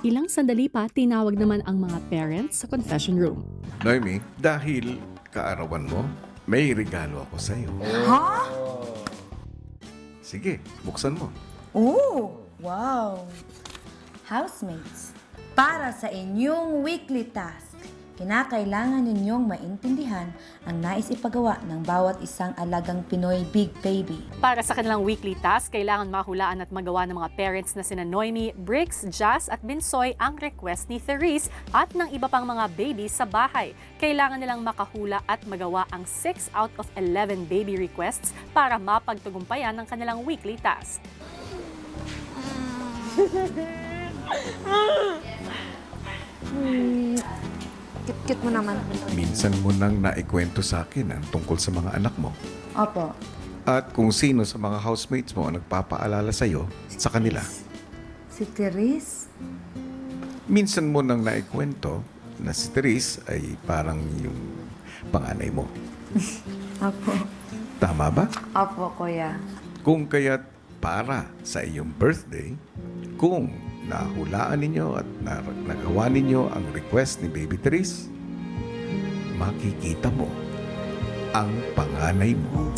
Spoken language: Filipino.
Ilang sandali pa, tinawag naman ang mga parents sa confession room. Noemi, dahil kaarawan mo, may regalo ako sa'yo. Ha? Sige, buksan mo. Oh, wow. Housemates, para sa inyong weekly task, kinakailangan ninyong maintindihan ang nais ipagawa ng bawat isang alagang Pinoy Big Baby. Para sa kanilang weekly task, kailangan mahulaan at magawa ng mga parents na sina Noemi, Briggs, Jazz at Binsoy ang request ni Therese at ng iba pang mga baby sa bahay. Kailangan nilang makahula at magawa ang 6 out of 11 baby requests para mapagtagumpayan ng kanilang weekly task. Cute-cute mo naman. Minsan mo nang naikwento sa akin ang tungkol sa mga anak mo. Opo. At kung sino sa mga housemates mo ang nagpapaalala sa'yo sa kanila. Si Therese? Minsan mo nang naikwento na si Therese ay parang yung panganay mo. Opo. Tama ba? Opo, kuya. Kung kaya't para sa iyong birthday, kung nahulaan ninyo at nagawa ninyo ang request ni Baby Therese, makikita mo ang panganay mo.